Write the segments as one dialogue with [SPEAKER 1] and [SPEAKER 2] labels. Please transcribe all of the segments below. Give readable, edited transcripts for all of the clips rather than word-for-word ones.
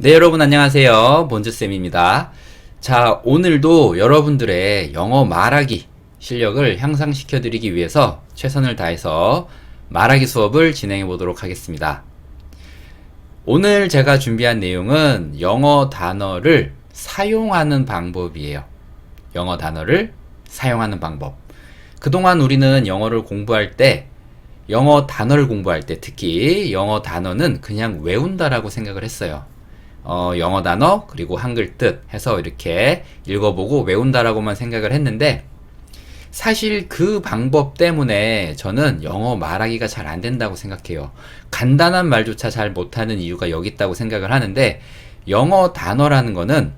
[SPEAKER 1] 네, 여러분 안녕하세요. 본즈쌤입니다. 자, 오늘도 여러분들의 영어 말하기 실력을 향상시켜 드리기 위해서 최선을 다해서 말하기 수업을 진행해 보도록 하겠습니다. 오늘 제가 준비한 내용은 영어 단어를 사용하는 방법이에요. 영어 단어를 사용하는 방법. 그동안 우리는 영어를 공부할 때, 영어 단어를 공부할 때 특히 영어 단어는 그냥 외운다라고 생각을 했어요. 영어 단어 그리고 한글 뜻 해서 이렇게 읽어보고 외운다라고만 생각을 했는데, 사실 그 방법 때문에 저는 영어 말하기가 잘 안 된다고 생각해요. 간단한 말조차 잘 못하는 이유가 여기 있다고 생각을 하는데, 영어 단어라는 거는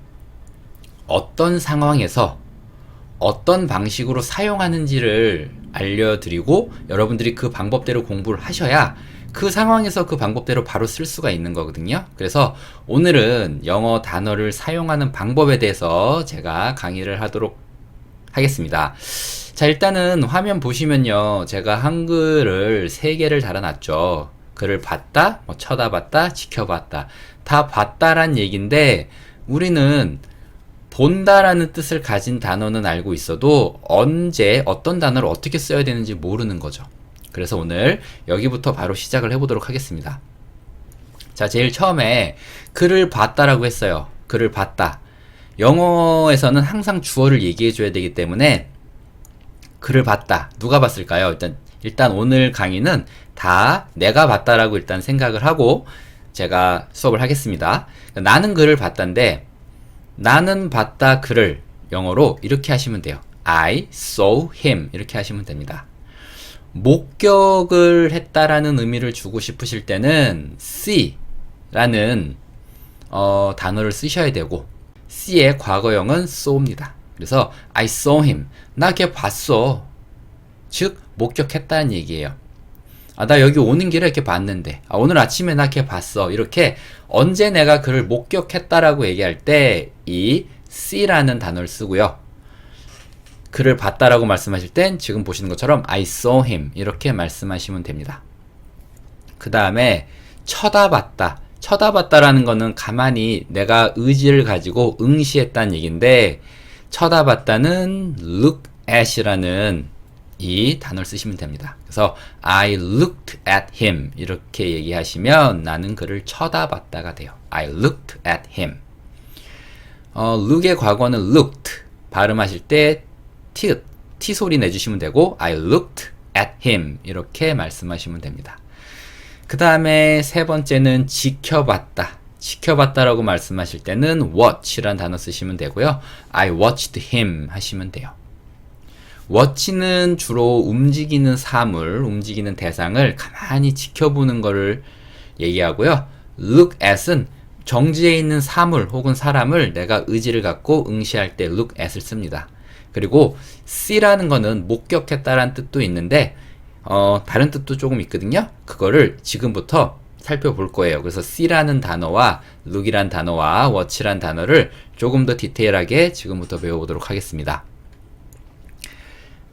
[SPEAKER 1] 어떤 상황에서 어떤 방식으로 사용하는지를 알려드리고 여러분들이 그 방법대로 공부를 하셔야 그 상황에서 그 방법대로 바로 쓸 수가 있는 거거든요. 그래서 오늘은 영어 단어를 사용하는 방법에 대해서 제가 강의를 하도록 하겠습니다. 자, 일단은 화면 보시면요, 제가 한글을 3개를 달아놨죠. 글을 봤다, 쳐다봤다, 지켜봤다. 다 봤다란 얘기인데, 우리는 본다라는 뜻을 가진 단어는 알고 있어도 언제 어떤 단어를 어떻게 써야 되는지 모르는 거죠. 그래서 오늘 여기부터 바로 시작을 해보도록 하겠습니다. 자, 제일 처음에 글을 봤다라고 했어요. 글을 봤다. 영어에서는 항상 주어를 얘기해줘야 되기 때문에 글을 봤다. 누가 봤을까요? 일단 오늘 강의는 다 내가 봤다라고 일단 생각을 하고 제가 수업을 하겠습니다. 나는 글을 봤다인데, 나는 봤다 글을 영어로 이렇게 하시면 돼요. I saw him 이렇게 하시면 됩니다. 목격을 했다라는 의미를 주고 싶으실 때는 see라는 단어를 쓰셔야 되고, see의 과거형은 saw입니다. 그래서 I saw him, 나 걔 봤어. 즉 목격했다는 얘기예요. 나 여기 오는 길에 이렇게 봤는데, 오늘 아침에 나 걔 봤어. 이렇게 언제 내가 그를 목격했다라고 얘기할 때 이 see라는 단어를 쓰고요. 그를 봤다라고 말씀하실 땐 지금 보시는 것처럼 I saw him 이렇게 말씀하시면 됩니다. 그 다음에 쳐다봤다. 쳐다봤다라는 거는 가만히 내가 의지를 가지고 응시했다는 얘기인데, 쳐다봤다는 look at이라는 이 단어를 쓰시면 됩니다. 그래서 I looked at him 이렇게 얘기하시면 나는 그를 쳐다봤다가 돼요. I looked at him. look의 과거는 looked. 발음하실 때 T 소리 내주시면 되고 I looked at him 이렇게 말씀하시면 됩니다. 그 다음에 세 번째는 지켜봤다. 지켜봤다라고 말씀하실 때는 watch라는 단어 쓰시면 되고요. I watched him 하시면 돼요. watch는 주로 움직이는 사물, 움직이는 대상을 가만히 지켜보는 거를 얘기하고요. look at은 정지해 있는 사물 혹은 사람을 내가 의지를 갖고 응시할 때 look at을 씁니다. 그리고 see라는 거는 목격했다라는 뜻도 있는데, 다른 뜻도 조금 있거든요. 그거를 지금부터 살펴볼 거예요. 그래서 see라는 단어와 look이란 단어와 watch란 단어를 조금 더 디테일하게 지금부터 배워보도록 하겠습니다.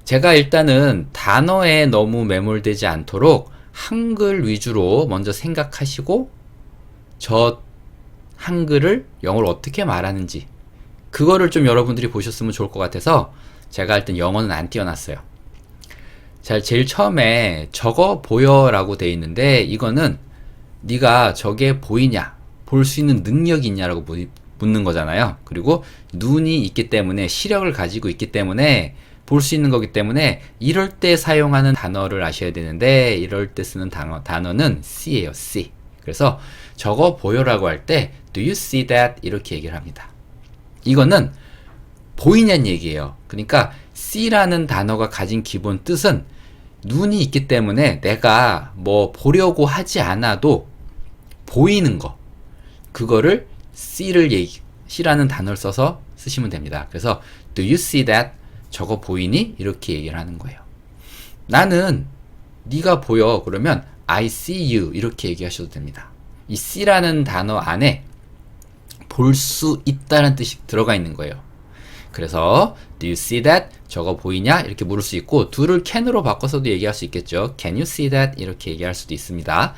[SPEAKER 1] 제가 일단은 단어에 너무 매몰되지 않도록 한글 위주로 먼저 생각하시고, 저 한글을 영어로 어떻게 말하는지 그거를 좀 여러분들이 보셨으면 좋을 것 같아서 제가 일단 영어는 안 띄워놨어요. 자, 제일 처음에 저거 보여 라고 돼 있는데, 이거는 네가 저게 보이냐, 볼 수 있는 능력이 있냐라고 묻는 거잖아요. 그리고 눈이 있기 때문에, 시력을 가지고 있기 때문에 볼 수 있는 거기 때문에 이럴 때 사용하는 단어를 아셔야 되는데, 이럴 때 쓰는 단어는 see예요. see. 그래서 저거 보여라고 할 때 do you see that 이렇게 얘기를 합니다. 이거는 보이냐는 얘기예요. 그러니까 see라는 단어가 가진 기본 뜻은 눈이 있기 때문에 내가 뭐 보려고 하지 않아도 보이는 거, 그거를 see라는 단어를 써서 쓰시면 됩니다. 그래서 do you see that? 저거 보이니? 이렇게 얘기를 하는 거예요. 나는 네가 보여 그러면 I see you 이렇게 얘기하셔도 됩니다. 이 see라는 단어 안에 볼 수 있다는 뜻이 들어가 있는 거예요. 그래서 do you see that? 저거 보이냐? 이렇게 물을 수 있고, do를 can으로 바꿔서도 얘기할 수 있겠죠. Can you see that? 이렇게 얘기할 수도 있습니다.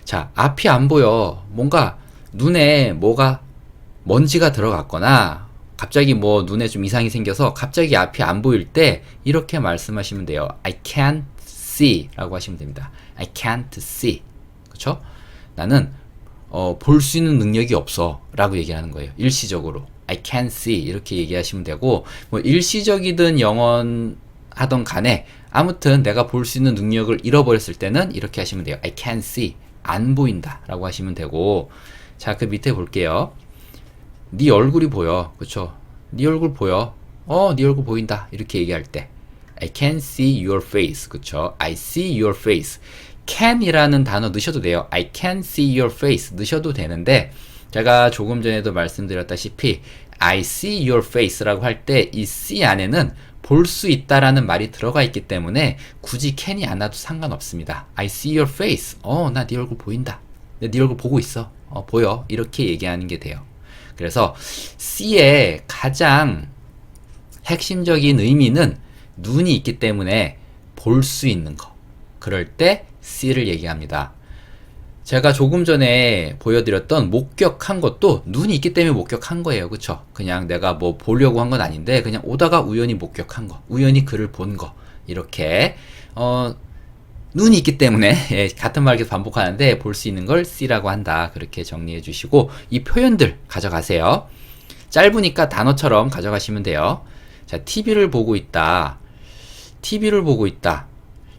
[SPEAKER 1] 자, 앞이 안 보여. 뭔가 눈에 뭐가 먼지가 들어갔거나 갑자기 뭐 눈에 좀 이상이 생겨서 갑자기 앞이 안 보일 때 이렇게 말씀하시면 돼요. I can't see 라고 하시면 됩니다. I can't see. 그쵸? 나는 볼 수 있는 능력이 없어 라고 얘기하는 거예요. 일시적으로. I can't see 이렇게 얘기하시면 되고, 뭐 일시적이든 영원하던 간에 아무튼 내가 볼 수 있는 능력을 잃어버렸을 때는 이렇게 하시면 돼요. I can't see. 안 보인다 라고 하시면 되고, 자, 그 밑에 볼게요. 네 얼굴이 보여. 그쵸? 네 얼굴 보여. 네 얼굴 보인다. 이렇게 얘기할 때 I can see your face. 그쵸? I see your face. can이라는 단어 넣으셔도 돼요. I can see your face 넣으셔도 되는데, 제가 조금 전에도 말씀드렸다시피 I see your face라고 할 때 이 see 안에는 볼 수 있다라는 말이 들어가 있기 때문에 굳이 can이 안 와도 상관없습니다. I see your face. 나 네 얼굴 보인다. 네 얼굴 보고 있어. 보여. 이렇게 얘기하는 게 돼요. 그래서 see의 가장 핵심적인 의미는 눈이 있기 때문에 볼 수 있는 거. 그럴 때 see를 얘기합니다. 제가 조금 전에 보여드렸던 목격한 것도 눈이 있기 때문에 목격한 거예요. 그쵸? 그냥 내가 뭐 보려고 한 건 아닌데 그냥 오다가 우연히 목격한 거, 우연히 글을 본 거, 이렇게 눈이 있기 때문에 예, 같은 말 계속 반복하는데 볼 수 있는 걸 see라고 한다. 그렇게 정리해 주시고 이 표현들 가져가세요. 짧으니까 단어처럼 가져가시면 돼요. 자, TV를 보고 있다. TV를 보고 있다.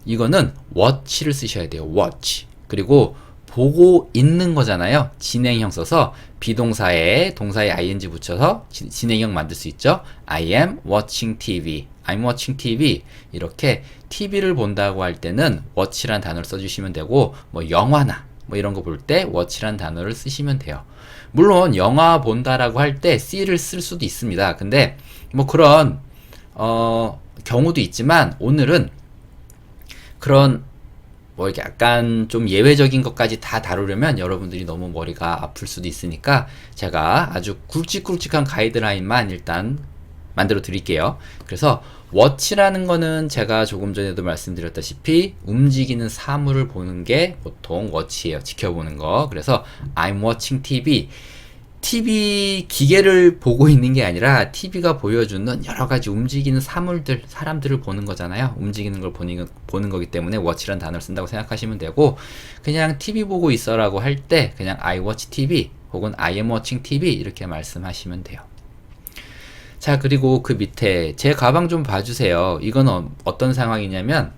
[SPEAKER 1] 이거는 watch를 쓰셔야 돼요. watch. 그리고 보고 있는 거잖아요. 진행형 써서 비동사에 동사에 ing 붙여서 진행형 만들 수 있죠. I am watching TV. I'm watching TV. 이렇게 TV를 본다고 할 때는 watch란 단어를 써주시면 되고, 뭐 영화나 뭐 이런 거 볼 때 watch란 단어를 쓰시면 돼요. 물론 영화 본다라고 할 때 see를 쓸 수도 있습니다. 근데 뭐 그런 경우도 있지만 오늘은 그런 뭐 이렇게 약간 좀 예외적인 것까지 다 다루려면 여러분들이 너무 머리가 아플 수도 있으니까 제가 아주 굵직굵직한 가이드라인만 일단 만들어 드릴게요. 그래서 watch라는 거는 제가 조금 전에도 말씀드렸다시피 움직이는 사물을 보는 게 보통 watch예요. 지켜보는 거. 그래서 I'm watching TV. TV 기계를 보고 있는 게 아니라 TV가 보여주는 여러 가지 움직이는 사물들, 사람들을 보는 거잖아요. 움직이는 걸 보는 거기 때문에 watch라는 단어를 쓴다고 생각하시면 되고, 그냥 TV 보고 있어라고 할 때 그냥 I watch TV 혹은 I am watching TV 이렇게 말씀하시면 돼요. 자, 그리고 그 밑에 제 가방 좀 봐주세요. 이건 어떤 상황이냐면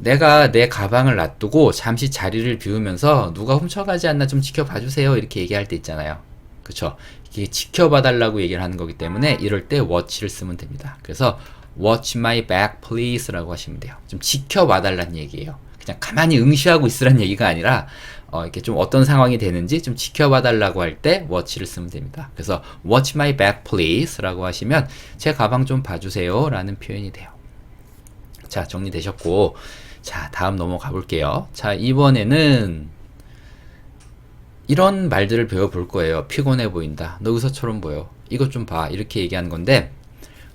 [SPEAKER 1] 내가 내 가방을 놔두고 잠시 자리를 비우면서 누가 훔쳐가지 않나 좀 지켜봐주세요 이렇게 얘기할 때 있잖아요. 그쵸? 이게 지켜봐달라고 얘기를 하는 거기 때문에 이럴 때 watch를 쓰면 됩니다. 그래서 watch my back please 라고 하시면 돼요. 좀 지켜봐달라는 얘기예요. 그냥 가만히 응시하고 있으란 얘기가 아니라 이렇게 좀 어떤 상황이 되는지 좀 지켜봐달라고 할 때 watch를 쓰면 됩니다. 그래서 watch my back please 라고 하시면 제 가방 좀 봐주세요 라는 표현이 돼요. 자, 정리되셨고, 자, 다음 넘어가 볼게요. 자, 이번에는 이런 말들을 배워볼 거예요. 피곤해 보인다. 너 의사처럼 보여. 이것 좀 봐. 이렇게 얘기하는 건데,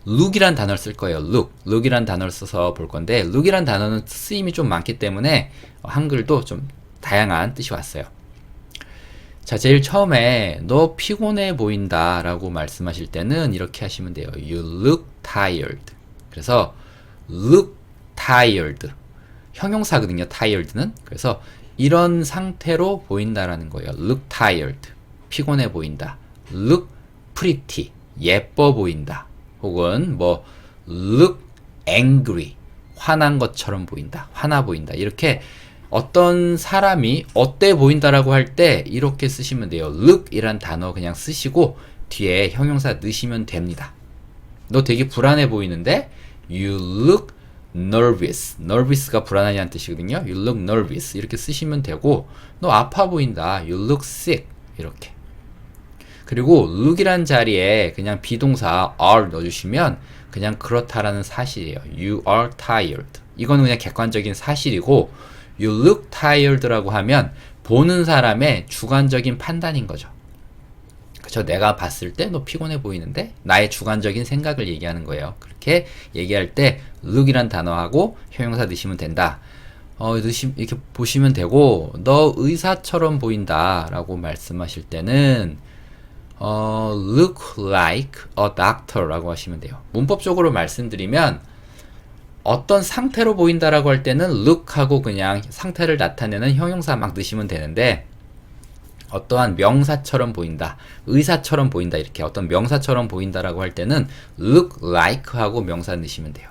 [SPEAKER 1] look이란 단어를 쓸 거예요. look이란 단어를 써서 볼 건데, look이란 단어는 쓰임이 좀 많기 때문에 한글도 좀 다양한 뜻이 왔어요. 자, 제일 처음에 너 피곤해 보인다 라고 말씀하실 때는 이렇게 하시면 돼요. You look tired. 그래서 look tired. 형용사거든요. tired는. 그래서 이런 상태로 보인다라는 거예요. look tired. 피곤해 보인다. look pretty. 예뻐 보인다. 혹은 뭐 look angry. 화난 것처럼 보인다. 화나 보인다. 이렇게 어떤 사람이 어때 보인다라고 할 때 이렇게 쓰시면 돼요. look 이란 단어 그냥 쓰시고 뒤에 형용사 넣으시면 됩니다. 너 되게 불안해 보이는데 you look nervous. nervous가 불안하냐는 뜻이거든요. you look nervous 이렇게 쓰시면 되고, 너 아파 보인다. you look sick 이렇게. 그리고 look이란 자리에 그냥 비동사 are 넣어주시면 그냥 그렇다라는 사실이에요. you are tired. 이거는 그냥 객관적인 사실이고, you look tired라고 하면 보는 사람의 주관적인 판단인 거죠. 그쵸? 내가 봤을 때 너 피곤해 보이는데 나의 주관적인 생각을 얘기하는 거예요. 그렇게 얘기할 때 look이란 단어하고 형용사 넣으시면 된다. 이렇게 보시면 되고, 너 의사처럼 보인다 라고 말씀하실 때는 look like a doctor 라고 하시면 돼요. 문법적으로 말씀드리면 어떤 상태로 보인다라고 할 때는 look 하고 그냥 상태를 나타내는 형용사 막 넣으시면 되는데, 어떠한 명사처럼 보인다, 의사처럼 보인다, 이렇게 어떤 명사처럼 보인다라고 할 때는 look like 하고 명사 넣으시면 돼요.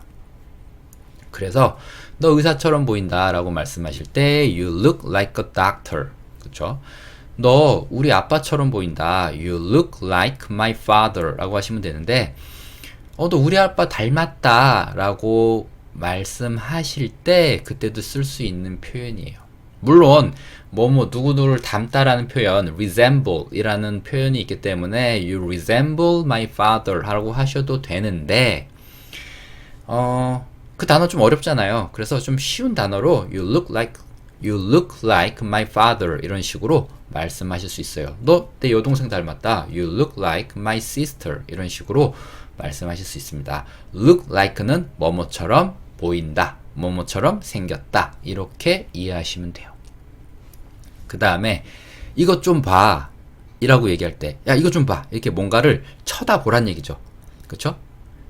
[SPEAKER 1] 그래서 너 의사처럼 보인다라고 말씀하실 때 you look like a doctor. 그쵸? 너 우리 아빠처럼 보인다. You look like my father 라고 하시면 되는데, 너 우리 아빠 닮았다 라고 말씀하실 때 그때도 쓸 수 있는 표현이에요. 물론 누구누구를 닮다라는 표현, resemble 이라는 표현이 있기 때문에 you resemble my father 라고 하셔도 되는데, 그 단어 좀 어렵잖아요. 그래서 좀 쉬운 단어로 you look like my father 이런 식으로 말씀하실 수 있어요. 너 내 여동생 닮았다. You look like my sister 이런 식으로 말씀하실 수 있습니다. look like는 뭐뭐처럼 보인다, 뭐뭐처럼 생겼다, 이렇게 이해하시면 돼요. 그 다음에 이것 좀 봐 이라고 얘기할 때, 야 이것 좀 봐, 이렇게 뭔가를 쳐다보란 얘기죠. 그쵸?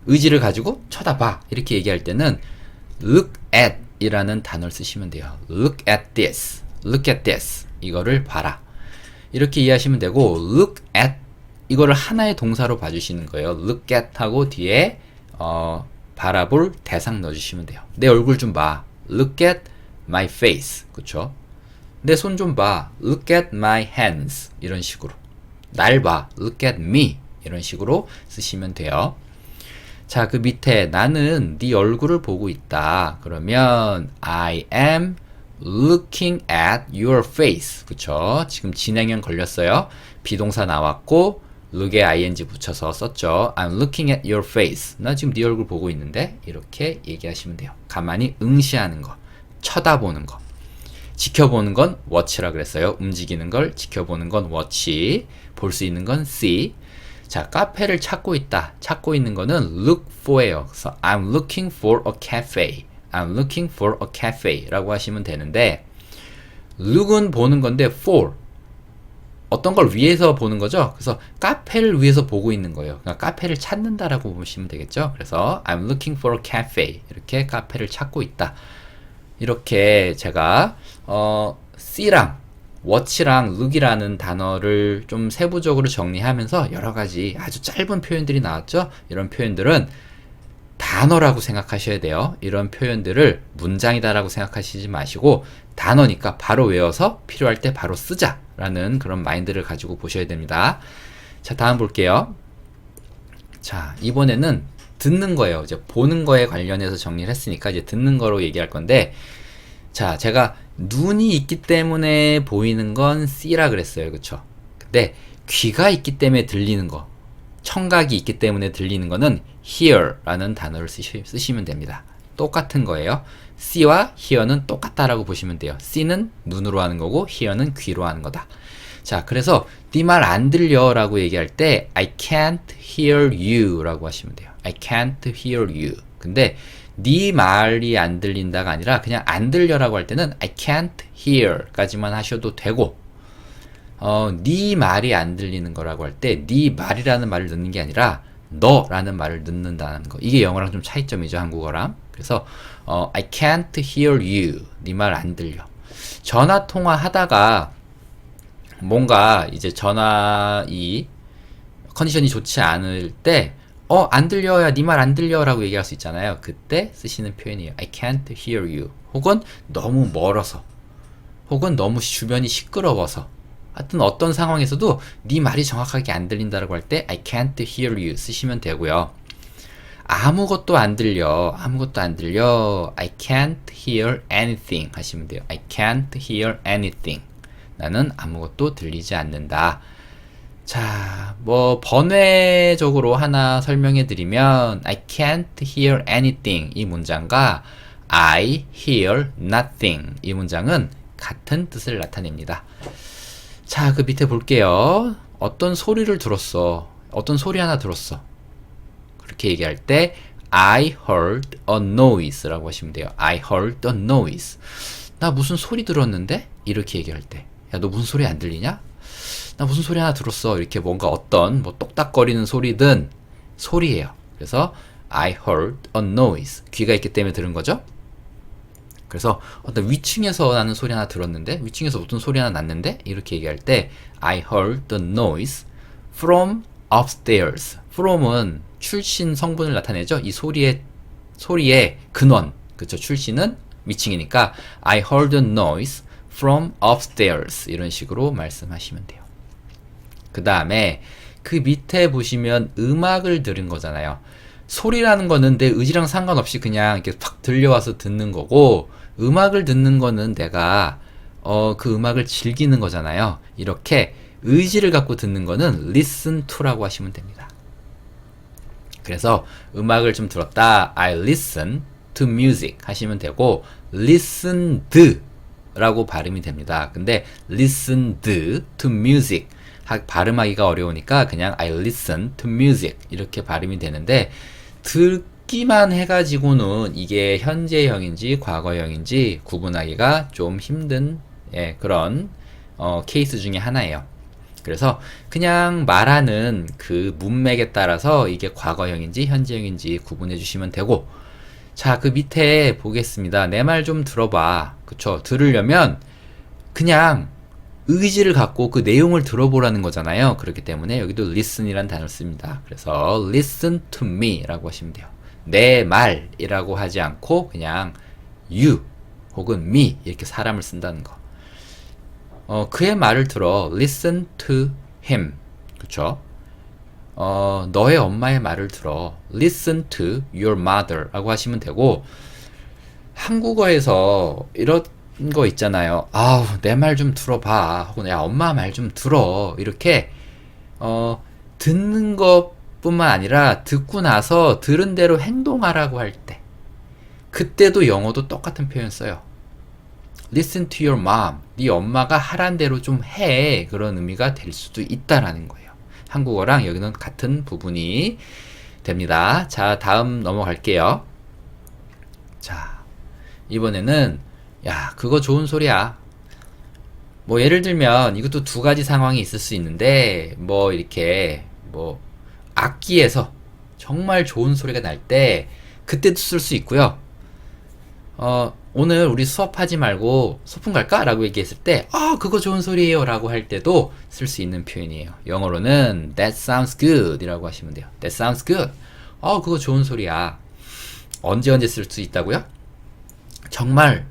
[SPEAKER 1] 의지를 가지고 쳐다봐 이렇게 얘기할 때는 look at 이라는 단어를 쓰시면 돼요. look at this, look at this, 이거를 봐라, 이렇게 이해하시면 되고, look at 이거를 하나의 동사로 봐주시는 거예요. look at 하고 뒤에 바라볼 대상 넣어주시면 돼요. 내 얼굴 좀 봐, look at my face. 그쵸? 내 손 좀 봐, look at my hands. 이런 식으로 날 봐, look at me. 이런 식으로 쓰시면 돼요. 자, 그 밑에 나는 네 얼굴을 보고 있다. 그러면 I am looking at your face. 그쵸? 지금 진행형 걸렸어요. 비동사 나왔고 look에 ing 붙여서 썼죠. I'm looking at your face. 나 지금 네 얼굴 보고 있는데, 이렇게 얘기하시면 돼요. 가만히 응시하는 거, 쳐다보는 거. 지켜보는 건 watch라 그랬어요. 움직이는 걸 지켜보는 건 watch, 볼 수 있는 건 see. 자, 카페를 찾고 있다. 찾고 있는 거는 look for예요. 그래서 I'm looking for a cafe. I'm looking for a cafe 라고 하시면 되는데, look은 보는 건데 for 어떤 걸 위해서 보는 거죠. 그래서 카페를 위해서 보고 있는 거예요. 그러니까 카페를 찾는다라고 보시면 되겠죠. 그래서 I'm looking for a cafe, 이렇게 카페를 찾고 있다. 이렇게 제가 C랑 watch랑 look이라는 단어를 좀 세부적으로 정리하면서 여러 가지 아주 짧은 표현들이 나왔죠. 이런 표현들은 단어라고 생각하셔야 돼요. 이런 표현들을 문장이다라고 생각하시지 마시고 단어니까 바로 외워서 필요할 때 바로 쓰자라는 그런 마인드를 가지고 보셔야 됩니다. 자, 다음 볼게요. 자, 이번에는 듣는 거예요. 이제 보는 거에 관련해서 정리를 했으니까 이제 듣는 거로 얘기할 건데, 자, 제가 눈이 있기 때문에 보이는 건 C라 그랬어요. 그쵸? 근데 귀가 있기 때문에 들리는 거, 청각이 있기 때문에 들리는 거는 hear라는 단어를 쓰시면 됩니다. 똑같은 거예요. C와 hear는 똑같다라고 보시면 돼요. C는 눈으로 하는 거고 hear는 귀로 하는 거다. 자, 그래서 네 말 안 들려 라고 얘기할 때 I can't hear you 라고 하시면 돼요. I can't hear you. 근데 네 말이 안 들린다가 아니라 그냥 안 들려라고 할 때는 I can't hear 까지만 하셔도 되고, 네 말이 안 들리는 거라고 할 때 네 말이라는 말을 넣는 게 아니라 너라는 말을 넣는다는 거. 이게 영어랑 좀 차이점이죠, 한국어랑. 그래서 I can't hear you. 네 말 안 들려. 전화 통화 하다가 뭔가 이제 전화 이 컨디션이 좋지 않을 때 안 들려야 네 말 안 들려 라고 얘기할 수 있잖아요. 그때 쓰시는 표현이에요. I can't hear you. 혹은 너무 멀어서, 혹은 너무 주변이 시끄러워서, 하여튼 어떤 상황에서도 네 말이 정확하게 안 들린다라고 할 때 I can't hear you 쓰시면 되고요. 아무것도 안 들려, 아무것도 안 들려, I can't hear anything 하시면 돼요. I can't hear anything. 나는 아무것도 들리지 않는다. 자, 뭐 번외적으로 하나 설명해 드리면 I can't hear anything 이 문장과 I hear nothing 이 문장은 같은 뜻을 나타냅니다. 자, 그 밑에 볼게요. 어떤 소리를 들었어. 어떤 소리 하나 들었어. 그렇게 얘기할 때 I heard a noise 라고 하시면 돼요. I heard a noise. 나 무슨 소리 들었는데? 이렇게 얘기할 때, 야, 너 무슨 소리 안 들리냐? 나 무슨 소리 하나 들었어. 이렇게 뭔가 어떤 뭐 똑딱거리는 소리든 소리예요. 그래서 I heard a noise. 귀가 있기 때문에 들은 거죠. 그래서 어떤 위층에서 나는 소리 하나 들었는데, 위층에서 어떤 소리 하나 났는데, 이렇게 얘기할 때 I heard the noise from upstairs. from은 출신 성분을 나타내죠. 이 소리의 근원, 그쵸? 출신은 위층이니까 I heard a noise from upstairs. 이런 식으로 말씀하시면 돼요. 그 다음에 그 밑에 보시면 음악을 들은 거잖아요. 소리라는 거는 내 의지랑 상관없이 그냥 이렇게 팍 들려와서 듣는 거고, 음악을 듣는 거는 내가 그 음악을 즐기는 거잖아요. 이렇게 의지를 갖고 듣는 거는 listen to라고 하시면 됩니다. 그래서 음악을 좀 들었다, I listen to music 하시면 되고, listened 라고 발음이 됩니다. 근데 listened to music 발음하기가 어려우니까 그냥 I listen to music 이렇게 발음이 되는데, 듣기만 해가지고는 이게 현재형인지 과거형인지 구분하기가 좀 힘든 그런 케이스 중에 하나예요. 그래서 그냥 말하는 그 문맥에 따라서 이게 과거형인지 현재형인지 구분해 주시면 되고, 자, 그 밑에 보겠습니다. 내 말 좀 들어봐. 그쵸? 들으려면 그냥 의지를 갖고 그 내용을 들어보라는 거잖아요. 그렇기 때문에 여기도 listen이라는 단어를 씁니다. 그래서 listen to me 라고 하시면 돼요. 내 말이라고 하지 않고 그냥 you 혹은 me 이렇게 사람을 쓴다는 거. 그의 말을 들어 listen to him. 그쵸? 너의 엄마의 말을 들어 listen to your mother 라고 하시면 되고, 한국어에서 이런 거 있잖아요. 아우, 내 말 좀 들어봐. 혹은 야, 엄마 말 좀 들어. 이렇게 듣는 것뿐만 아니라 듣고 나서 들은 대로 행동하라고 할 때, 그때도 영어도 똑같은 표현 써요. Listen to your mom. 네 엄마가 하란 대로 좀 해. 그런 의미가 될 수도 있다라는 거예요. 한국어랑 여기는 같은 부분이 됩니다. 자, 다음 넘어갈게요. 자, 이번에는 야, 그거 좋은 소리야. 뭐 예를 들면 이것도 두 가지 상황이 있을 수 있는데, 뭐 이렇게 뭐 악기에서 정말 좋은 소리가 날 때 그때도 쓸 수 있고요. 오늘 우리 수업하지 말고 소풍 갈까? 라고 얘기했을 때, 그거 좋은 소리예요 라고 할 때도 쓸 수 있는 표현이에요. 영어로는 that sounds good 이라고 하시면 돼요. that sounds good. 그거 좋은 소리야. 언제 쓸 수 있다고요? 정말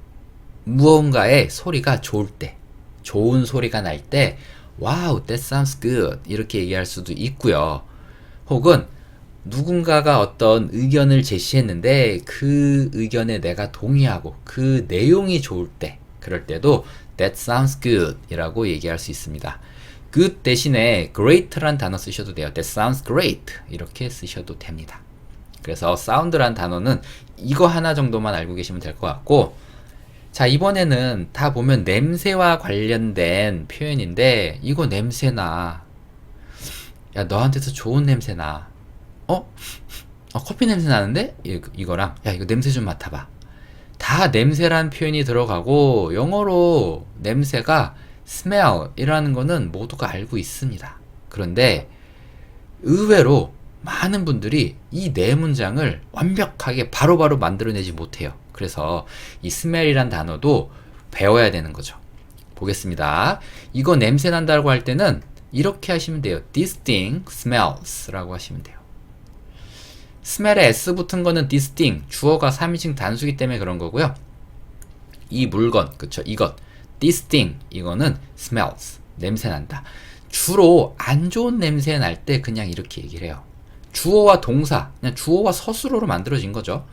[SPEAKER 1] 무언가의 소리가 좋을 때, 좋은 소리가 날 때, wow, that sounds good 이렇게 얘기할 수도 있고요. 혹은 누군가가 어떤 의견을 제시했는데 그 의견에 내가 동의하고 그 내용이 좋을 때, 그럴 때도 that sounds good 이라고 얘기할 수 있습니다. good 대신에 great란 단어 쓰셔도 돼요. that sounds great 이렇게 쓰셔도 됩니다. 그래서 sound란 단어는 이거 하나 정도만 알고 계시면 될 것 같고, 자, 이번에는 다 보면 냄새와 관련된 표현인데, 이거 냄새나. 야, 너한테서 좋은 냄새나. 커피 냄새 나는데? 이거랑, 야, 이거 냄새 좀 맡아봐. 다 냄새란 표현이 들어가고, 영어로 냄새가 smell 이라는 거는 모두가 알고 있습니다. 그런데 의외로 많은 분들이 이 네 문장을 완벽하게 바로바로 만들어내지 못해요. 그래서 이 smell이란 단어도 배워야 되는 거죠. 보겠습니다. 이거 냄새 난다고 할 때는 이렇게 하시면 돼요. This thing smells 라고 하시면 돼요. smell에 s 붙은 거는 this thing, 주어가 3인칭 단수기 때문에 그런 거고요. 이 물건, 그쵸, 이것, this thing, 이거는 smells, 냄새 난다. 주로 안 좋은 냄새 날 때 그냥 이렇게 얘기를 해요. 주어와 동사, 그냥 주어와 서술어로 만들어진 거죠.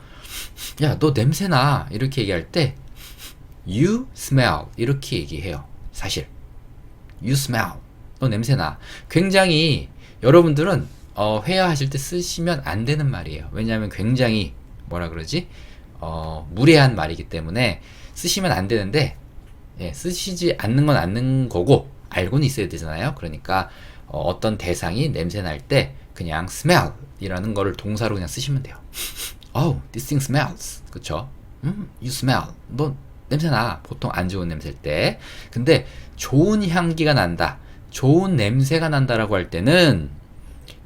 [SPEAKER 1] 야, 너 냄새나 이렇게 얘기할 때 you smell 이렇게 얘기해요. 사실 you smell, 너 냄새나. 굉장히 여러분들은 회화하실 때 쓰시면 안 되는 말이에요. 왜냐하면 굉장히 뭐라 그러지? 무례한 말이기 때문에 쓰시면 안 되는데, 쓰시지 않는 건 않는 거고 알고는 있어야 되잖아요. 그러니까 어떤 대상이 냄새 날 때 그냥 smell 이라는 거를 동사로 그냥 쓰시면 돼요. Oh, this thing smells. 그쵸? You smell. 너 냄새나. 보통 안 좋은 냄새일 때. 근데 좋은 향기가 난다, 좋은 냄새가 난다라고 할 때는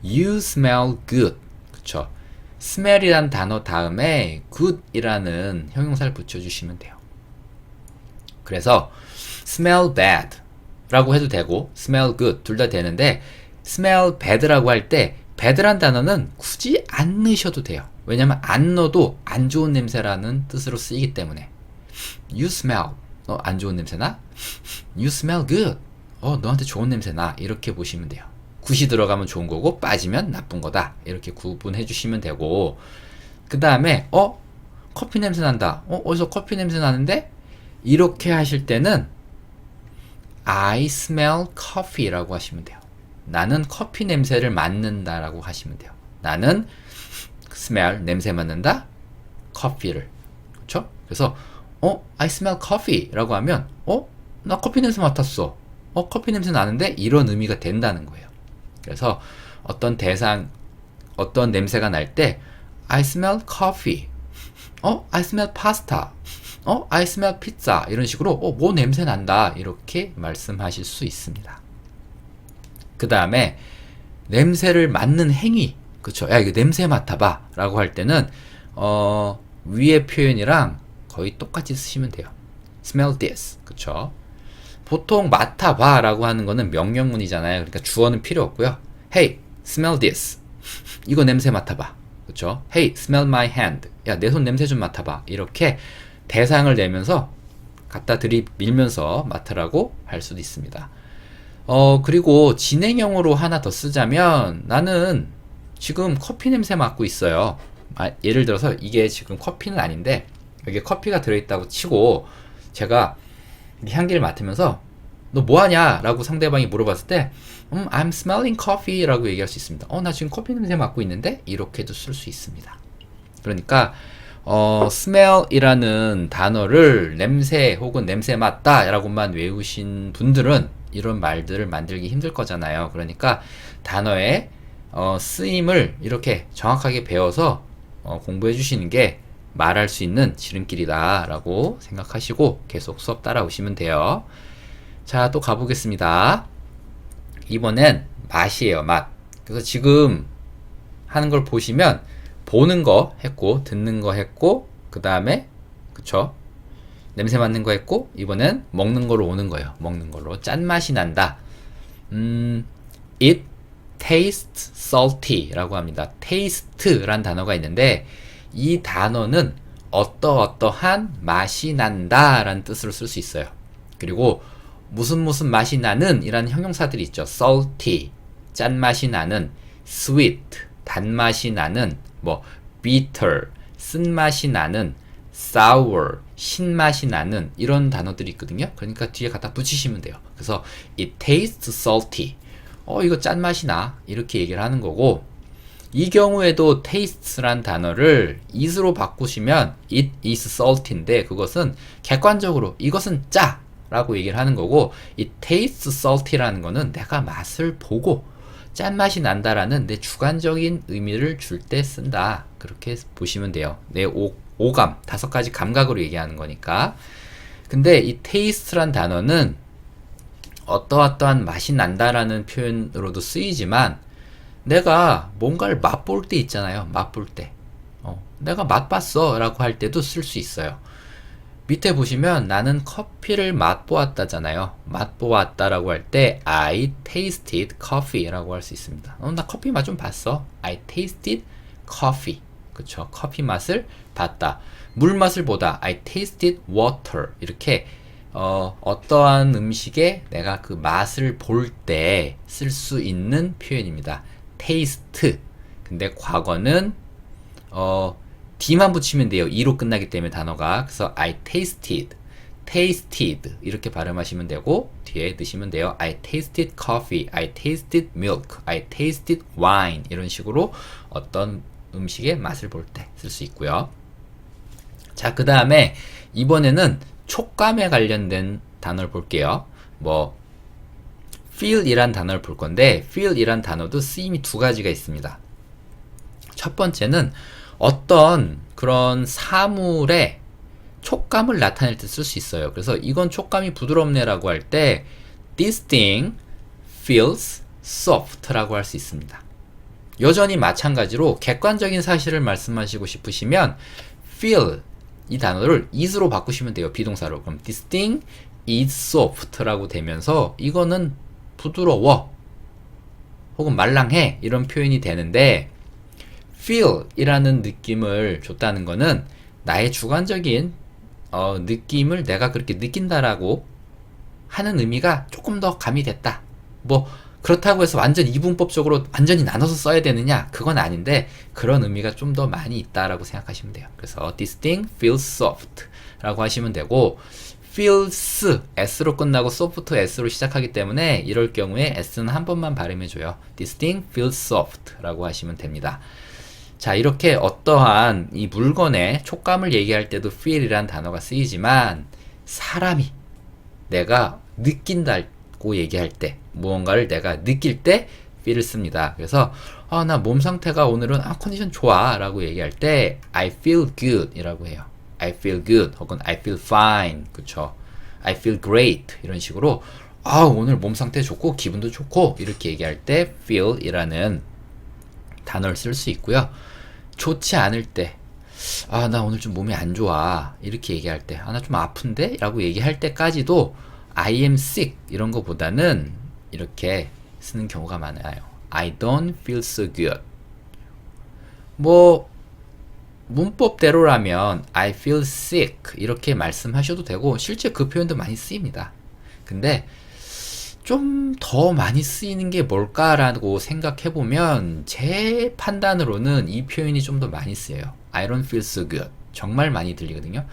[SPEAKER 1] you smell good. 그쵸? smell이란 단어 다음에 good이라는 형용사를 붙여주시면 돼요. 그래서 smell bad 라고 해도 되고 smell good 둘 다 되는데 smell bad라고 할 때 bad란 단어는 굳이 안 넣으셔도 돼요. 왜냐면 안 넣어도 안 좋은 냄새라는 뜻으로 쓰이기 때문에 you smell, 너 안 좋은 냄새나? you smell good, 너한테 좋은 냄새나. 이렇게 보시면 돼요. 굿이 들어가면 좋은 거고 빠지면 나쁜 거다. 이렇게 구분해 주시면 되고, 그 다음에 커피 냄새 난다. 어디서 커피 냄새 나는데? 이렇게 하실 때는 I smell coffee 라고 하시면 돼요. 나는 커피 냄새를 맡는다 라고 하시면 돼요. 나는 smell, 냄새 맡는다, 커피를. 그렇죠? 그래서 I smell coffee 라고 하면 나 커피 냄새 맡았어. 커피 냄새 나는데? 이런 의미가 된다는 거예요. 그래서 어떤 냄새가 날 때 I smell coffee, I smell pasta, I smell pizza 이런 식으로 뭐 냄새 난다 이렇게 말씀하실 수 있습니다. 그 다음에 냄새를 맡는 행위, 그쵸? 야, 이거 냄새 맡아봐 라고 할 때는 위의 표현이랑 거의 똑같이 쓰시면 돼요. smell this, 그쵸? 보통 맡아봐 라고 하는 거는 명령문이잖아요. 그러니까 주어는 필요 없고요. Hey, smell this. 이거 냄새 맡아봐. 그쵸? Hey, smell my hand. 야, 내 손 냄새 좀 맡아봐. 이렇게 대상을 내면서 갖다 들이밀면서 맡으라고 할 수도 있습니다. 그리고 진행형으로 하나 더 쓰자면 나는 지금 커피 냄새 맡고 있어요. 예를 들어서 이게 지금 커피는 아닌데 여기에 커피가 들어있다고 치고 제가 향기를 맡으면서 너 뭐하냐? 라고 상대방이 물어봤을 때 I'm smelling coffee 라고 얘기할 수 있습니다. 나 지금 커피 냄새 맡고 있는데? 이렇게도 쓸 수 있습니다. 그러니까 smell 이라는 단어를 냄새 혹은 냄새 맡다 라고만 외우신 분들은 이런 말들을 만들기 힘들 거잖아요. 그러니까 단어의 쓰임을 이렇게 정확하게 배워서 공부해 주시는 게 말할 수 있는 지름길이다 라고 생각하시고 계속 수업 따라오시면 돼요. 자, 또 가보겠습니다. 이번엔 맛이에요, 맛. 그래서 지금 하는 걸 보시면 보는 거 했고 듣는 거 했고 그 다음에 그쵸? 냄새 맡는 거 했고 이번엔 먹는 거로 오는 거예요. 먹는 걸로 짠맛이 난다. It tastes salty 라고 합니다. taste란 단어가 있는데 이 단어는 어떠한 맛이 난다 라는 뜻으로 쓸 수 있어요. 그리고 무슨 맛이 나는 이라는 형용사들이 있죠. salty, 짠맛이 나는, sweet, 단맛이 나는, bitter, 쓴맛이 나는, sour, 신맛이 나는 이런 단어들이 있거든요. 그러니까 뒤에 갖다 붙이시면 돼요. 그래서 it tastes salty. 이거 짠맛이 나. 이렇게 얘기를 하는 거고 이 경우에도 taste란 단어를 it으로 바꾸시면 it is salty인데 그것은 객관적으로 이것은 짜 라고 얘기를 하는 거고 it tastes salty라는 거는 내가 맛을 보고 짠맛이 난다라는 내 주관적인 의미를 줄 때 쓴다. 그렇게 보시면 돼요. 내 오감, 5가지 감각으로 얘기하는 거니까. 근데 이 taste란 단어는 어떠한 맛이 난다라는 표현으로도 쓰이지만 내가 뭔가를 맛볼 때 있잖아요. 맛볼 때. 내가 맛봤어 라고 할 때도 쓸 수 있어요. 밑에 보시면 나는 커피를 맛보았다잖아요. 맛보았다라고 할 때 I tasted coffee 라고 할 수 있습니다. 나 커피 맛 좀 봤어. I tasted coffee. 그쵸? 커피 맛을 봤다. 물 맛을 보다. I tasted water. 이렇게 어떠한 음식에 내가 그 맛을 볼 때 쓸 수 있는 표현입니다. taste. 근데 과거는 D만 붙이면 돼요. E로 끝나기 때문에 단어가. 그래서 I tasted 이렇게 발음하시면 되고 뒤에 넣으시면 돼요. I tasted coffee, I tasted milk, I tasted wine 이런 식으로 어떤 음식의 맛을 볼 때 쓸 수 있고요. 자, 그 다음에 이번에는 촉감에 관련된 단어를 볼게요. feel 이란 단어를 볼 건데 feel 이란 단어도 쓰임이 2가지가 있습니다. 첫 번째는 어떤 그런 사물의 촉감을 나타낼 때 쓸 수 있어요. 그래서 이건 촉감이 부드럽네라고 할 때 this thing feels soft라고 할 수 있습니다. 여전히 마찬가지로 객관적인 사실을 말씀하시고 싶으시면 feel 이 단어를 is로 바꾸시면 돼요. 비동사로. 그럼 this thing is soft라고 되면서 이거는 부드러워 혹은 말랑해 이런 표현이 되는데 feel 이라는 느낌을 줬다는 거는 나의 주관적인 느낌을 내가 그렇게 느낀다라고 하는 의미가 조금 더 가미됐다. 뭐 그렇다고 해서 완전 이분법적으로 완전히 나눠서 써야 되느냐? 그건 아닌데 그런 의미가 좀 더 많이 있다라고 생각하시면 돼요. 그래서 this thing feels soft 라고 하시면 되고 feels s로 끝나고 soft s로 시작하기 때문에 이럴 경우에 s는 한 번만 발음해줘요. this thing feels soft 라고 하시면 됩니다. 자, 이렇게 어떠한 이 물건의 촉감을 얘기할 때도 feel이란 단어가 쓰이지만 사람이 내가 느낀다고 얘기할 때 무언가를 내가 느낄 때 feel을 씁니다. 그래서 나 몸 상태가 오늘은 컨디션 좋아 라고 얘기할 때 I feel good 이라고 해요. I feel good 혹은 I feel fine 그쵸? I feel great 이런 식으로 오늘 몸 상태 좋고 기분도 좋고 이렇게 얘기할 때 feel 이라는 단어를 쓸 수 있고요. 좋지 않을 때 나 오늘 좀 몸이 안 좋아 이렇게 얘기할 때 나 좀 아픈데? 라고 얘기할 때까지도 I am sick 이런 거보다는 이렇게 쓰는 경우가 많아요. I don't feel so good. 뭐 문법대로라면 I feel sick 이렇게 말씀하셔도 되고 실제 그 표현도 많이 쓰입니다. 근데 좀 더 많이 쓰이는 게 뭘까라고 생각해보면 제 판단으로는 이 표현이 좀 더 많이 쓰여요. I don't feel so good. 정말 많이 들리거든요.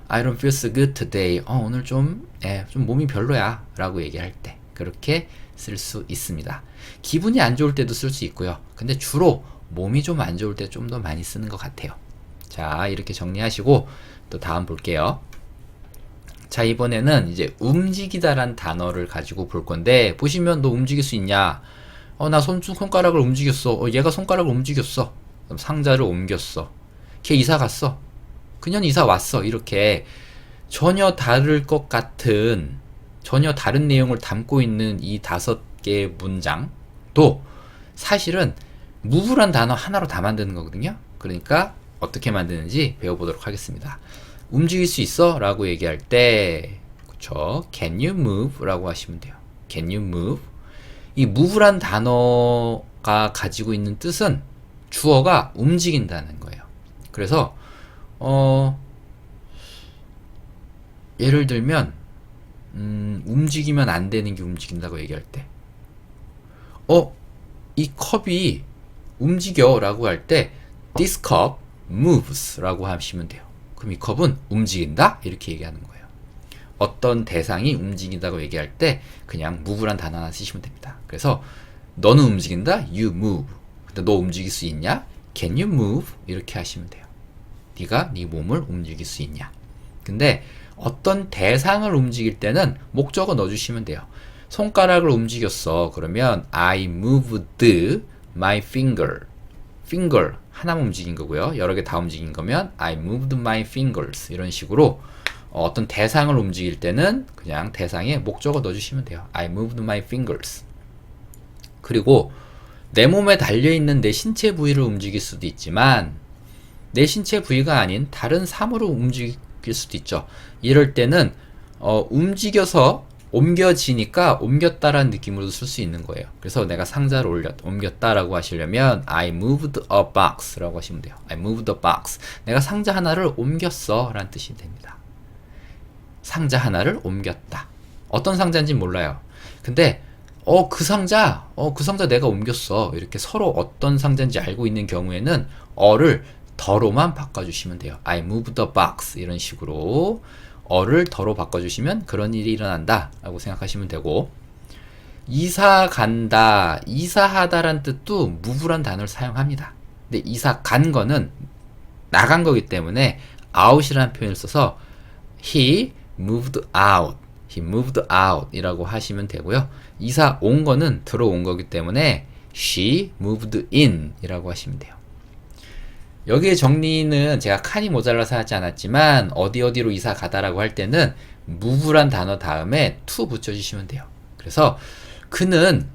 [SPEAKER 1] I don't feel so good today. 오늘 좀 몸이 별로야 라고 얘기할 때 그렇게 쓸 수 있습니다. 기분이 안 좋을 때도 쓸 수 있고요. 근데 주로 몸이 좀 안 좋을 때 좀 더 많이 쓰는 것 같아요. 자, 이렇게 정리하시고 또 다음 볼게요. 자, 이번에는 이제 움직이다란 단어를 가지고 볼 건데 보시면 너 움직일 수 있냐? 나 손가락을 움직였어. 얘가 손가락을 움직였어. 그럼 상자를 옮겼어. 걔 이사 갔어. 그냥 이사 왔어. 이렇게 전혀 다를 것 같은 전혀 다른 내용을 담고 있는 이 5개의 문장도 사실은 move란 단어 하나로 다 만드는 거거든요. 그러니까 어떻게 만드는지 배워보도록 하겠습니다. 움직일 수 있어? 라고 얘기할 때 그쵸? Can you move? 라고 하시면 돼요. Can you move? 이 move란 단어가 가지고 있는 뜻은 주어가 움직인다는 거예요. 그래서 예를 들면 움직이면 안 되는 게 움직인다고 얘기할 때 이 컵이 움직여 라고 할 때 This cup moves 라고 하시면 돼요. 그럼 이 컵은 움직인다? 이렇게 얘기하는 거예요. 어떤 대상이 움직인다고 얘기할 때 그냥 move란 단어 하나 쓰시면 됩니다. 그래서 너는 움직인다? You move. 근데 너 움직일 수 있냐? Can you move? 이렇게 하시면 돼요. 네가 네 몸을 움직일 수 있냐? 근데 어떤 대상을 움직일 때는 목적어 넣어주시면 돼요. 손가락을 움직였어. 그러면 I moved my finger. finger 하나만 움직인 거고요. 여러 개 다 움직인 거면 I moved my fingers. 이런 식으로 어떤 대상을 움직일 때는 그냥 대상에 목적어 넣어주시면 돼요. I moved my fingers. 그리고 내 몸에 달려있는 내 신체 부위를 움직일 수도 있지만 내 신체 부위가 아닌 다른 사물을 움직일 수도 있죠. 이럴 때는 움직여서 옮겨지니까 옮겼다라는 느낌으로도 쓸 수 있는 거예요. 그래서 내가 상자를 옮겼다라고 하시려면 I moved a box 라고 하시면 돼요. I moved a box. 내가 상자 하나를 옮겼어 라는 뜻이 됩니다. 상자 하나를 옮겼다. 어떤 상자인지 몰라요. 근데 그 상자 내가 옮겼어. 이렇게 서로 어떤 상자인지 알고 있는 경우에는 어를 더로만 바꿔주시면 돼요. I moved the box 이런 식으로 어를 더로 바꿔주시면 그런 일이 일어난다 라고 생각하시면 되고 이사 간다, 이사하다란 뜻도 move란 단어를 사용합니다. 근데 이사 간 거는 나간 거기 때문에 out이라는 표현을 써서 he moved out 이라고 하시면 되고요. 이사 온 거는 들어온 거기 때문에 she moved in 이라고 하시면 돼요. 여기에 정리는 제가 칸이 모자라서 하지 않았지만 어디로 이사 가다라고 할 때는 move란 단어 다음에 to 붙여주시면 돼요. 그래서 그는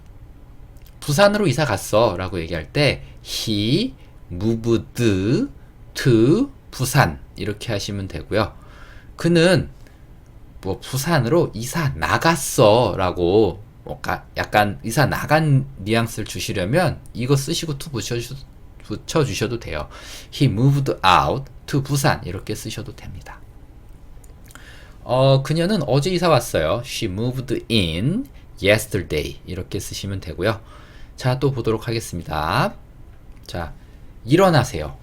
[SPEAKER 1] 부산으로 이사 갔어 라고 얘기할 때 he moved to 부산 이렇게 하시면 되고요. 그는 뭐 부산으로 이사 나갔어 라고 약간 이사 나간 뉘앙스를 주시려면 이거 쓰시고 to 붙여주셔도 돼요. He moved out to 부산 이렇게 쓰셔도 됩니다. 그녀는 어제 이사 왔어요. She moved in yesterday 이렇게 쓰시면 되고요. 자, 또 보도록 하겠습니다. 자, 일어나세요.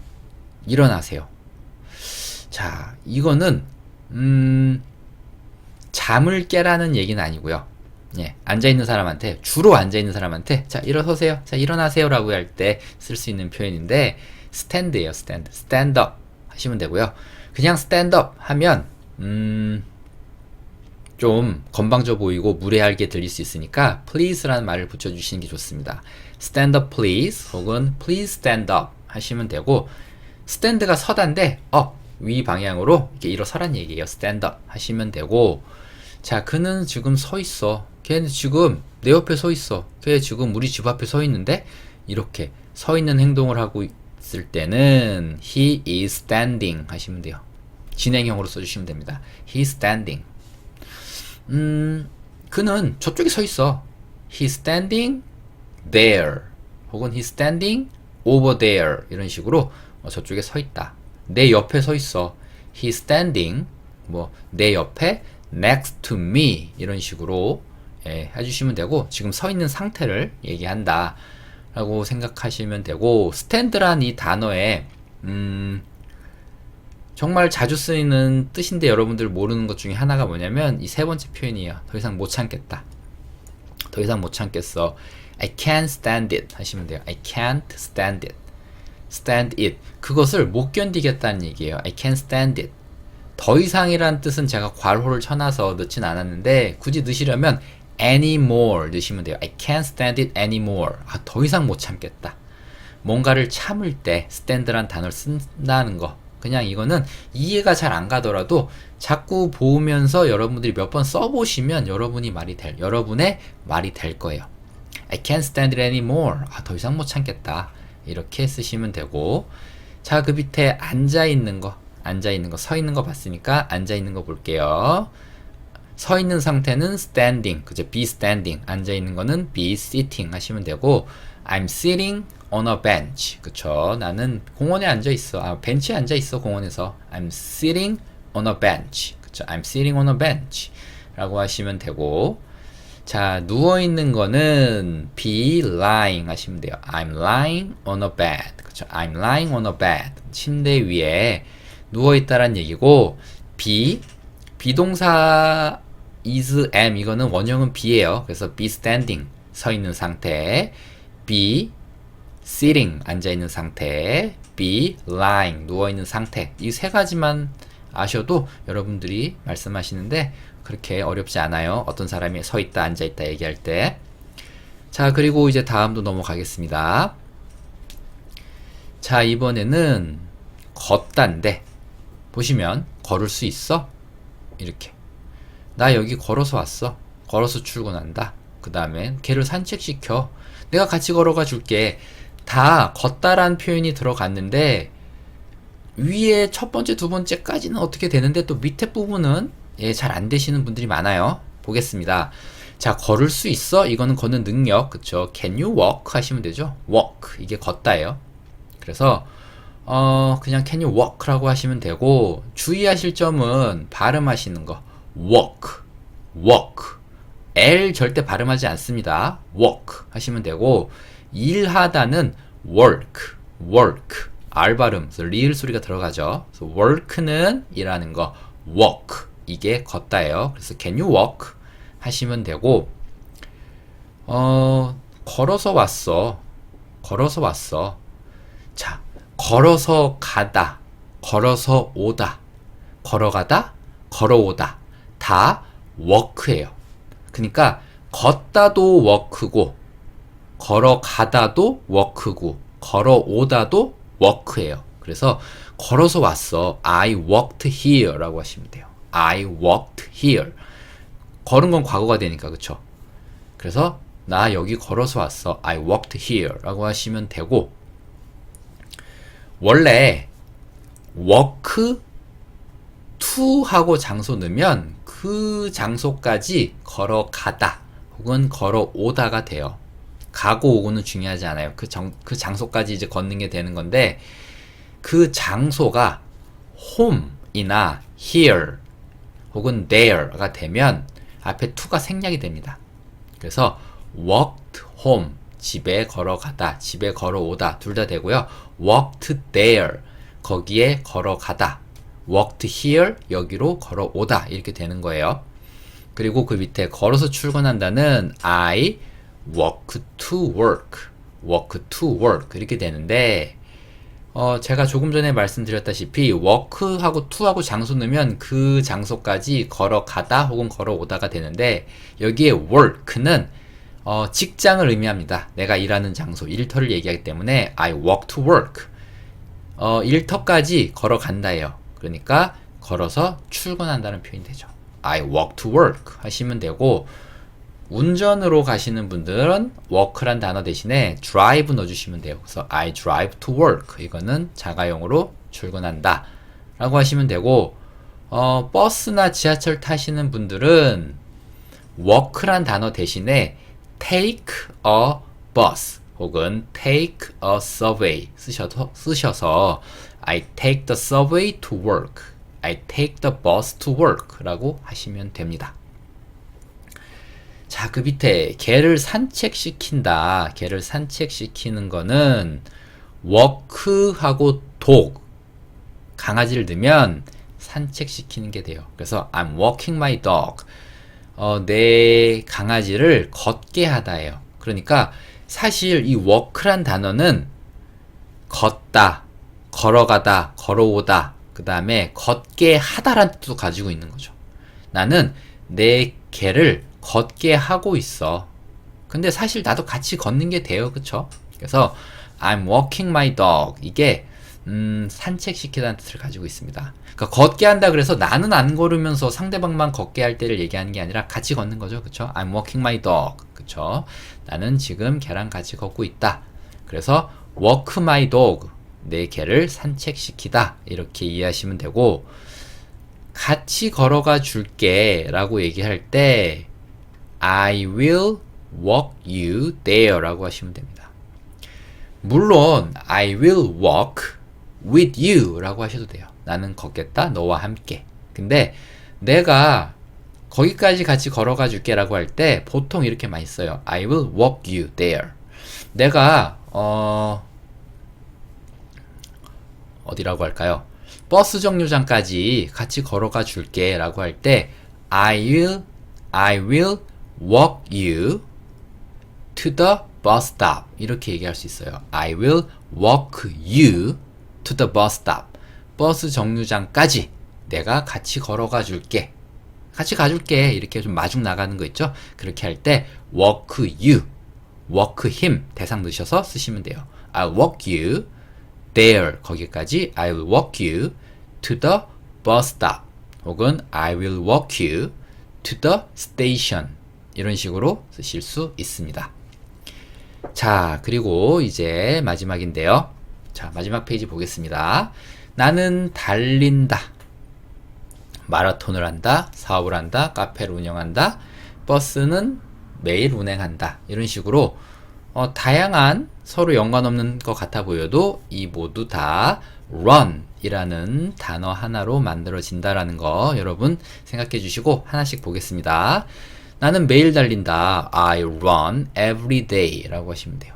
[SPEAKER 1] 일어나세요. 자, 이거는 잠을 깨라는 얘기는 아니고요. 예, 앉아있는 사람한테, 주로 앉아있는 사람한테 자, 일어서세요. 자, 일어나세요 라고 할 때 쓸 수 있는 표현인데 stand예요. stand up 하시면 되고요. 그냥 stand up 하면 좀 건방져 보이고 무례하게 들릴 수 있으니까 please라는 말을 붙여주시는 게 좋습니다. stand up please 혹은 please stand up 하시면 되고 stand가 서다인데 위 방향으로 이렇게 일어서란 얘기예요. stand up 하시면 되고 자, 그는 지금 서 있어. 걔는 지금 내 옆에 서 있어. 걔 지금 우리 집 앞에 서 있는데 이렇게 서 있는 행동을 하고 있을 때는 he is standing 하시면 돼요. 진행형으로 써주시면 됩니다. he is standing. 그는 저쪽에 서 있어. He's standing there. 혹은 He's standing over there. 이런 식으로 저쪽에 서 있다. 내 옆에 서 있어. He's standing 내 옆에 next to me. 이런 식으로 해주시면 되고 지금 서 있는 상태를 얘기한다 라고 생각하시면 되고 stand란 이 단어에 정말 자주 쓰이는 뜻인데 여러분들 모르는 것 중에 하나가 뭐냐면 이 세 번째 표현이에요. 더 이상 못 참겠다. 더 이상 못 참겠어. I can't stand it 하시면 돼요. I can't stand it. stand it. 그것을 못 견디겠다는 얘기예요. I can't stand it. 더 이상이란 뜻은 제가 괄호를 쳐놔서 넣진 않았는데 굳이 넣으시려면 anymore 넣으시면 돼요. I can't stand it anymore. 더 이상 못 참겠다. 뭔가를 참을 때 stand란 단어를 쓴다는 거. 그냥 이거는 이해가 잘 안 가더라도 자꾸 보면서 여러분들이 몇 번 써보시면 여러분의 말이 될 거예요. I can't stand it anymore. 더 이상 못 참겠다. 이렇게 쓰시면 되고 자, 그 밑에 앉아있는 거, 서 있는 거 봤으니까 앉아있는 거 볼게요. 서 있는 상태는 standing, 그죠? be standing. 앉아있는 거는 be sitting 하시면 되고 I'm sitting on a bench. 그쵸? 나는 공원에 앉아있어. 벤치에 앉아있어, 공원에서. I'm sitting on a bench. 그쵸? I'm sitting on a bench. 라고 하시면 되고 자, 누워있는 거는 be lying 하시면 돼요. I'm lying on a bed. 그쵸? I'm lying on a bed. 침대 위에 누워있다란 얘기고 be, 비동사 is, am 이거는 원형은 be예요. 그래서 be standing, 서 있는 상태. be sitting, 앉아있는 상태. be lying, 누워있는 상태. 이 세 가지만 아셔도 여러분들이 말씀하시는데 그렇게 어렵지 않아요. 어떤 사람이 서 있다, 앉아 있다 얘기할 때. 자, 그리고 이제 다음도 넘어가겠습니다. 자, 이번에는 걷다인데 보시면 걸을 수 있어? 이렇게. 나 여기 걸어서 왔어. 걸어서 출근한다. 그 다음에 걔를 산책시켜. 내가 같이 걸어가 줄게. 다 걷다란 표현이 들어갔는데 위에 첫 번째, 두 번째까지는 어떻게 되는데 또 밑에 부분은 잘 안 되시는 분들이 많아요. 보겠습니다. 자, 걸을 수 있어? 이거는 걷는 능력. 그쵸? Can you walk? 하시면 되죠? walk. 이게 걷다예요. 그래서 그냥 can you walk? 라고 하시면 되고 주의하실 점은 발음하시는 거. walk. L 절대 발음하지 않습니다. walk 하시면 되고 일하다는 work. R 발음, 리을 소리가 들어가죠. 그래서 work는 일하는 거, walk 이게 걷다예요. 그래서 can you walk 하시면 되고 걸어서 왔어. 자, 걸어서 가다, 걸어서 오다, 걸어가다, 걸어오다 다 walk예요. 그러니까 걷다도 walk고 걸어가다도 walk고 걸어오다도 walk예요. 그래서 걸어서 왔어. I walked here 라고 하시면 돼요. I walked here. 걸은 건 과거가 되니까, 그쵸? 그래서 나 여기 걸어서 왔어. I walked here 라고 하시면 되고, 원래 walk to 하고 장소 넣으면 그 장소까지 걸어가다 혹은 걸어오다가 돼요. 가고 오고는 중요하지 않아요. 그 장소까지 이제 걷는 게 되는 건데, 그 장소가 home이나 here 혹은 there가 되면 앞에 to가 생략이 됩니다. 그래서 walked home, 집에 걸어가다, 집에 걸어오다 둘 다 되고요. walked there, 거기에 걸어가다. walked here, 여기로 걸어오다 이렇게 되는 거예요. 그리고 그 밑에 걸어서 출근한다는 I walk to work, walk to work 이렇게 되는데, 제가 조금 전에 말씀드렸다시피 walk하고 to하고 장소 넣으면 그 장소까지 걸어가다 혹은 걸어오다가 되는데, 여기에 work는 직장을 의미합니다. 내가 일하는 장소, 일터를 얘기하기 때문에 I walk to work, 일터까지 걸어간다예요. 그러니까 걸어서 출근한다는 표현이 되죠. I walk to work 하시면 되고, 운전으로 가시는 분들은 walk란 단어 대신에 drive 넣어주시면 돼요. 그래서 I drive to work, 이거는 자가용으로 출근한다 라고 하시면 되고, 버스나 지하철 타시는 분들은 walk란 단어 대신에 take a bus 혹은 take a subway 쓰셔서 I take the subway to work, I take the bus to work 라고 하시면 됩니다. 자, 그 밑에 개를 산책시킨다, 개를 산책시키는 거는 walk하고 dog, 강아지를 넣으면 산책시키는 게 돼요. 그래서 I'm walking my dog, 내 강아지를 걷게 하다예요. 그러니까 사실 이 walk란 단어는 걷다, 걸어가다, 걸어오다, 그 다음에 걷게 하다라는 뜻도 가지고 있는 거죠. 나는 내 개를 걷게 하고 있어. 근데 사실 나도 같이 걷는 게 돼요. 그쵸? 그래서 I'm walking my dog, 이게 산책시키다는 뜻을 가지고 있습니다. 그러니까 걷게 한다 그래서 나는 안 걸으면서 상대방만 걷게 할 때를 얘기하는 게 아니라 같이 걷는 거죠. 그쵸? I'm walking my dog. 그쵸? 나는 지금 개랑 같이 걷고 있다. 그래서 walk my dog, 내 개를 산책시키다 이렇게 이해하시면 되고, 같이 걸어가 줄게 라고 얘기할 때 I will walk you there 라고 하시면 됩니다. 물론 I will walk with you 라고 하셔도 돼요. 나는 걷겠다, 너와 함께. 근데 내가 거기까지 같이 걸어가 줄게 라고 할 때 보통 이렇게 많이 써요. I will walk you there. 내가 어디라고 할까요? 버스 정류장까지 같이 걸어가 줄게 라고 할 때 I will walk you to the bus stop 이렇게 얘기할 수 있어요. I will walk you to the bus stop. 버스 정류장까지 내가 같이 걸어가 줄게, 같이 가줄게, 이렇게 좀 마중 나가는 거 있죠? 그렇게 할 때 walk you, walk him 대상 넣으셔서 쓰시면 돼요. I'll walk you there, 거기까지 I will walk you to the bus stop 혹은 I will walk you to the station, 이런 식으로 쓰실 수 있습니다. 자, 그리고 이제 마지막인데요. 자, 마지막 페이지 보겠습니다. 나는 달린다, 마라톤을 한다, 사업을 한다, 카페를 운영한다, 버스는 매일 운행한다, 이런 식으로 다양한 서로 연관없는 것 같아 보여도 이 모두 다 run 이라는 단어 하나로 만들어진다라는 거 여러분 생각해 주시고 하나씩 보겠습니다. 나는 매일 달린다. I run every day 라고 하시면 돼요.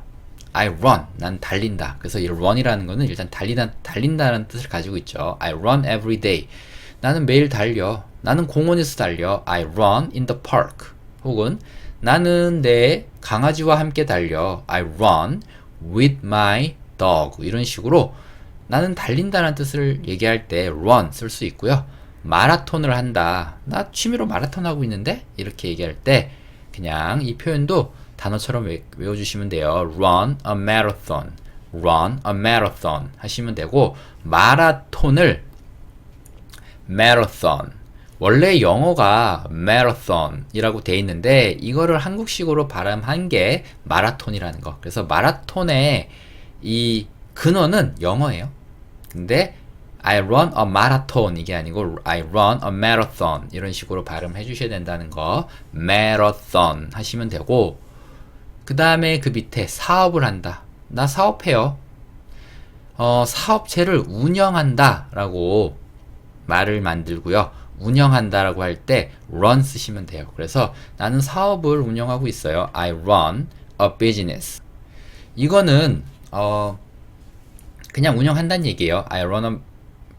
[SPEAKER 1] I run, 난 달린다. 그래서 이 run이라는 거는 일단 달린다는 뜻을 가지고 있죠. I run every day. 나는 매일 달려. 나는 공원에서 달려. I run in the park. 혹은 나는 내 강아지와 함께 달려. I run with my dog. 이런 식으로 나는 달린다는 뜻을 얘기할 때 run 쓸 수 있고요. 마라톤을 한다. 나 취미로 마라톤 하고 있는데? 이렇게 얘기할 때 그냥 이 표현도 단어처럼 외워주시면 돼요. run a marathon, run a marathon 하시면 되고, 마라톤을 marathon. 원래 영어가 marathon이라고 돼 있는데 이거를 한국식으로 발음한 게 마라톤이라는 거. 그래서 마라톤의 이 근원은 영어예요. 근데 I run a marathon 이게 아니고 I run a marathon 이런 식으로 발음해 주셔야 된다는 거. marathon 하시면 되고, 그 다음에 그 밑에 사업을 한다. 나 사업해요. 사업체를 운영한다 라고 말을 만들고요. 운영한다 라고 할 때 run 쓰시면 돼요. 그래서 나는 사업을 운영하고 있어요. I run a business. 이거는 그냥 운영한다는 얘기예요. I run a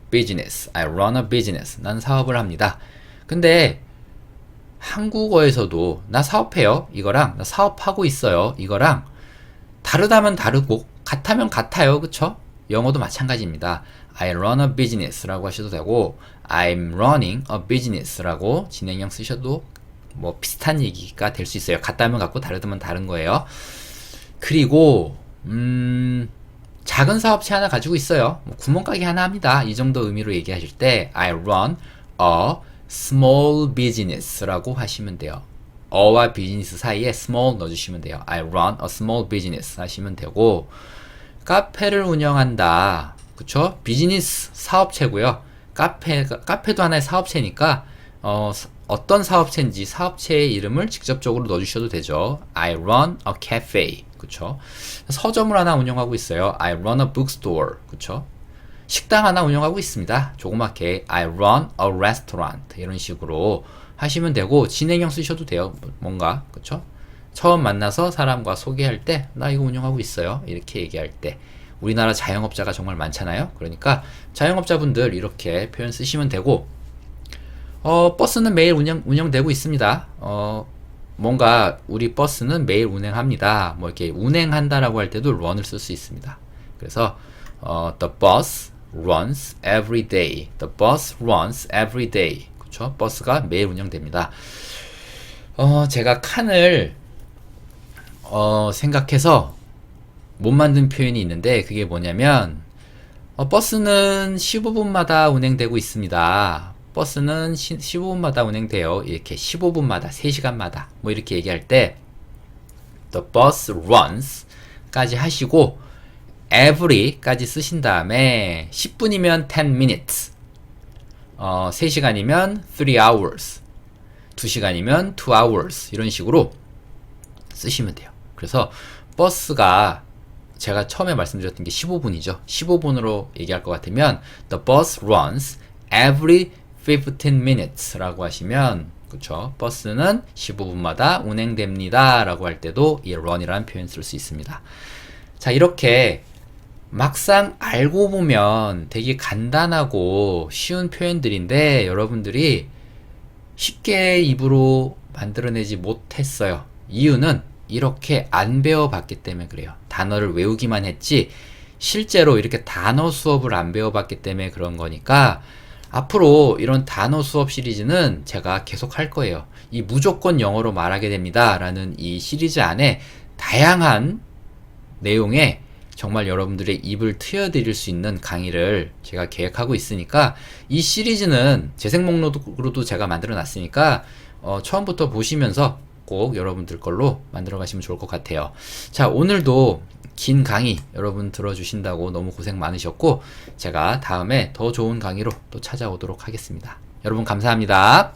[SPEAKER 1] business. I run a business. 나는 사업을 합니다. 근데 한국어에서도 나 사업해요. 이거랑 나 사업하고 있어요. 이거랑 다르다면 다르고 같다면 같아요. 그쵸? 영어도 마찬가지입니다. I run a business 라고 하셔도 되고 I'm running a business 라고 진행형 쓰셔도 뭐 비슷한 얘기가 될 수 있어요. 같다면 같고 다르다면 다른 거예요. 그리고 작은 사업체 하나 가지고 있어요. 뭐 구멍가게 하나 합니다. 이 정도 의미로 얘기하실 때 I run a small business 라고 하시면 돼요. 어와 비즈니스 사이에 small 넣어주시면 돼요. I run a small business 하시면 되고, 카페를 운영한다. 그쵸? 비즈니스 사업체고요. 카페도 하나의 사업체니까 어떤 사업체인지 사업체의 이름을 직접적으로 넣어주셔도 되죠. I run a cafe. 그쵸? 서점을 하나 운영하고 있어요. I run a bookstore. 그쵸? 식당 하나 운영하고 있습니다. 조그맣게 I run a restaurant. 이런 식으로 하시면 되고, 진행형 쓰셔도 돼요. 뭔가 그쵸? 처음 만나서 사람과 소개할 때 나 이거 운영하고 있어요. 이렇게 얘기할 때 우리나라 자영업자가 정말 많잖아요. 그러니까 자영업자분들 이렇게 표현 쓰시면 되고, 버스는 매일 운영되고 있습니다. 뭔가 우리 버스는 매일 운행합니다. 뭐 이렇게 운행한다라고 할 때도 run을 쓸 수 있습니다. 그래서 the bus runs every day. The bus runs every day. 그렇죠? 버스가 매일 운영됩니다. 제가 칸을 생각해서 못 만든 표현이 있는데 그게 뭐냐면 버스는 15분마다 운행되고 있습니다. 버스는 15분마다 운행돼요. 이렇게 15분마다 3시간마다 뭐 이렇게 얘기할 때 the bus runs 까지 하시고 every 까지 쓰신 다음에 10분이면 10 minutes 3시간이면 3 hours 2시간이면 2 hours 이런 식으로 쓰시면 돼요. 그래서 버스가 제가 처음에 말씀드렸던 게 15분이죠. 15분으로 얘기할 것 같으면 the bus runs every 15 minutes 라고 하시면, 그쵸? 버스는 15분마다 운행됩니다 라고 할 때도 이 run이라는 표현 쓸 수 있습니다. 자, 이렇게 막상 알고 보면 되게 간단하고 쉬운 표현들인데 여러분들이 쉽게 입으로 만들어내지 못했어요. 이유는 이렇게 안 배워봤기 때문에 그래요. 단어를 외우기만 했지 실제로 이렇게 단어 수업을 안 배워봤기 때문에 그런 거니까 앞으로 이런 단어 수업 시리즈는 제가 계속 할 거예요. 이 무조건 영어로 말하게 됩니다 라는 이 시리즈 안에 다양한 내용에 정말 여러분들의 입을 트여드릴 수 있는 강의를 제가 계획하고 있으니까 이 시리즈는 재생 목록으로도 제가 만들어 놨으니까 처음부터 보시면서 꼭 여러분들 걸로 만들어 가시면 좋을 것 같아요. 자, 오늘도 긴 강의 여러분 들어주신다고 너무 고생 많으셨고 제가 다음에 더 좋은 강의로 또 찾아오도록 하겠습니다. 여러분 감사합니다.